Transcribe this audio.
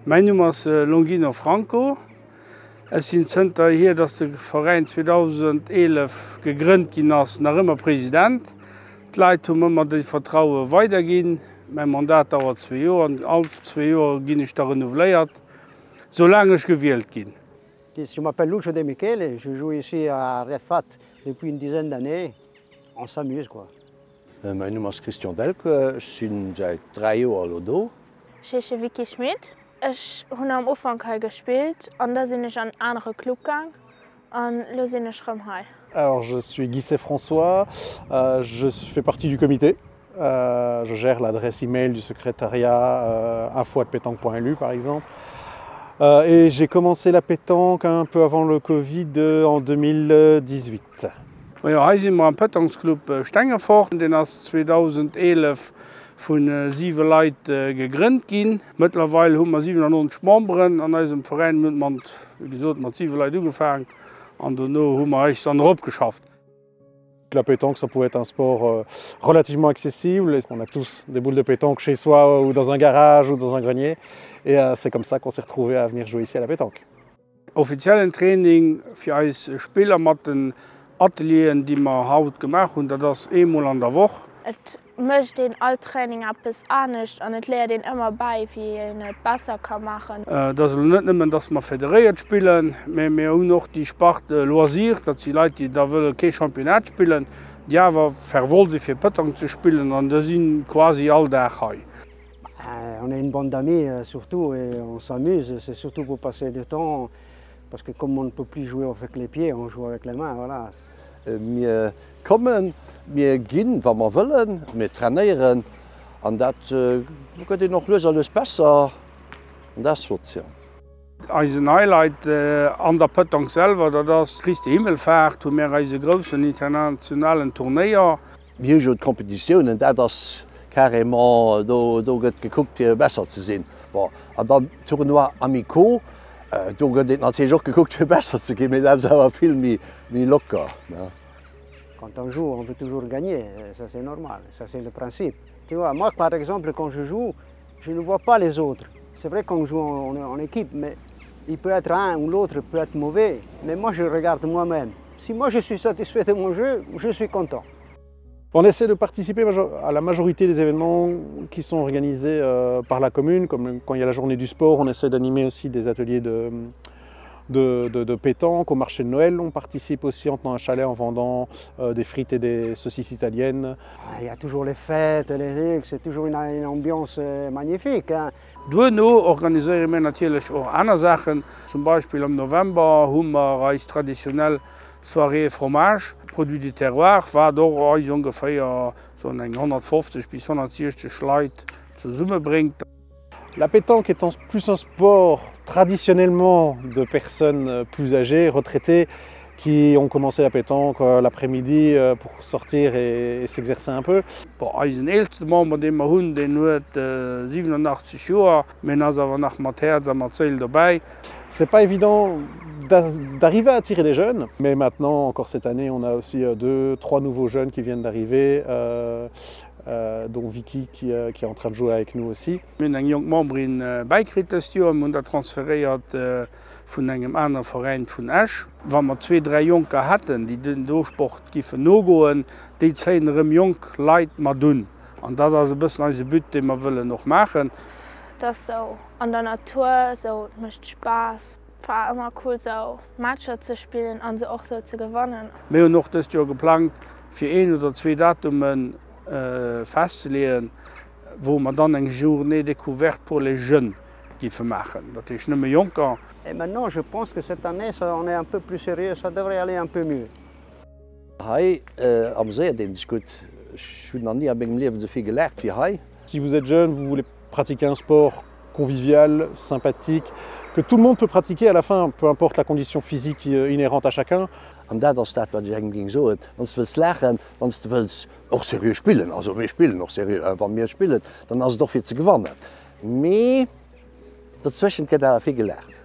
Mein Name ist Longino Franco. Es sind Center hier, dass der Verein 2011 gegründet ist, nach immer Präsident. Die Leute haben immer das Vertrauen weitergehen. Mein Mandat dauert 2 Jahre und alle 2 Jahre bin ich da renouvelliert, solange ich gewählt bin. Je m'appelle Lucio De Michele, je joue ici à Refat depuis une dizaine d'années. On s'amuse quoi. Mein Name ist Christian Delke, ich bin seit 3 Jahren hier. Ich bin Vicky Schmidt. Ich habe am Anfang hier gespielt und dann bin ich an einen anderen Club gegangen und jetzt bin ich hier. Alors, je suis Guy François, je fais partie du comité. Je gère l'adresse email du secrétariat info@pétanque.lu par exemple. Et j'ai commencé la pétanque un peu avant le Covid en 2018. Ja, hier sind wir am Pétanque-Club Stengerfort, den ist 2011 von 7 Leuten gegründet worden. Mittlerweile haben wir 97 Members an unserem Verein, wie gesagt, mit 7 Leuten angefangen. Und danach haben wir es dann abgeschafft. La pétanque, ça pouvait être un sport relativement accessible. On a tous des boules de pétanque chez soi ou dans un garage ou dans un grenier. Et c'est comme ça qu'on s'est retrouvés à venir jouer ici à la pétanque. Offiziellen Training für uns Spieler mit den Ateliers, die wir heute gemacht haben, das ist einmal an der Woche. Es möchte den Training etwas anders und es lehrt den immer bei, wie er es besser machen kann. Das ist nicht nur, dass wir föderiert spielen, sondern wir haben auch die Sport Loisir, dass die Leute, die da kein Championat spielen, die aber verwollen sich für Pétanque zu spielen und das sind quasi all da hier. On est une bande d'amis surtout et on s'amuse, c'est surtout pour passer du temps parce que comme on ne peut plus jouer avec les pieds, on joue avec les mains, voilà. Wir kommen, wir gehen, wenn wir wollen, wir trainieren und das geht noch alles besser und das wird ja. Ein Highlight an der Pétanque selber, das ist Christi Himmelfahrt, wo wir unsere großen internationalen Turniere. Wir haben Kompetitionen, das carrément, da wird geguckt, wie besser zu sein. Und dann Tournoi amicaux, da wird natürlich auch geguckt, wie besser zu gehen, das ist aber viel mehr locker. Ja. Quand on joue, on veut toujours gagner, ça c'est normal, ça c'est le principe. Tu vois, moi par exemple, quand je joue, je ne vois pas les autres. C'est vrai qu'on joue en équipe, mais il peut être un ou l'autre peut être mauvais, mais moi je regarde moi-même. Si moi je suis satisfait de mon jeu, je suis content. On essaie de participer à la majorité des événements qui sont organisés par la commune, comme quand il y a la journée du sport, on essaie d'animer aussi des ateliers de pétanque. Au marché de Noël, on participe aussi en tenant un chalet en vendant des frites et des saucisses italiennes. Il y a toujours les fêtes, c'est toujours une ambiance magnifique. Hein. Duno organisieren wir natürlich auch andere Sachen. Zum Beispiel im November haben wir traditionell Soirée Fromage, Produit du Terroir, war doch ungefähr so 150 bis 160 Leute zusammenbringt. La pétanque étant plus un sport traditionnellement de personnes plus âgées, retraitées, qui ont commencé la pétanque l'après-midi pour sortir et s'exercer un peu. Unser ältester Mann, den wir haben, der hat 87 Jahre, wir haben aber nach Matthäus dabei. C'est pas évident d'arriver à attirer des jeunes, mais maintenant, encore cette année, on a aussi 2, 3 nouveaux jeunes qui viennent d'arriver, dont Vicky qui est en train de jouer avec nous aussi. Wir haben einen jungen Mann beikriegt das Jahr und er transferiert von einem anderen Verein von Esch. Wenn wir 2, 3 Junge hatten, die den Durchsport gehen, die zeigen dem jungen Leute mal tun. Und das ist ein bisschen unser Bitte, den wir noch machen. Das ist so an der Natur, so macht Spaß. Es war immer cool, so Matches zu spielen und so auch so zu gewinnen. Wir haben noch das Jahr geplant, für 1 oder 2 Datumen festzulegen, wo wir dann eine Journée découverte pour les jeunes machen. Das ist nicht mehr Junker. Et maintenant, je pense que cette année, on est un peu plus sérieux, ça devrait aller un peu mieux. Hier am See, den ist gut. Ich habe noch nie in meinem Leben so viel gelernt wie hier. Si vous êtes jeune, vous voulez pratiquer un sport convivial, sympathique, que tout le monde peut pratiquer à la fin, peu importe la condition physique inhérente à chacun. Und das ist das, was ich eigentlich so will. Wenn du lernen willst, wenn du auch seriös spielen, also wir spielen auch seriös, wenn wir spielen, dann hast du doch viel zu gewonnen. Aber dazwischen geht auch viel gelernt.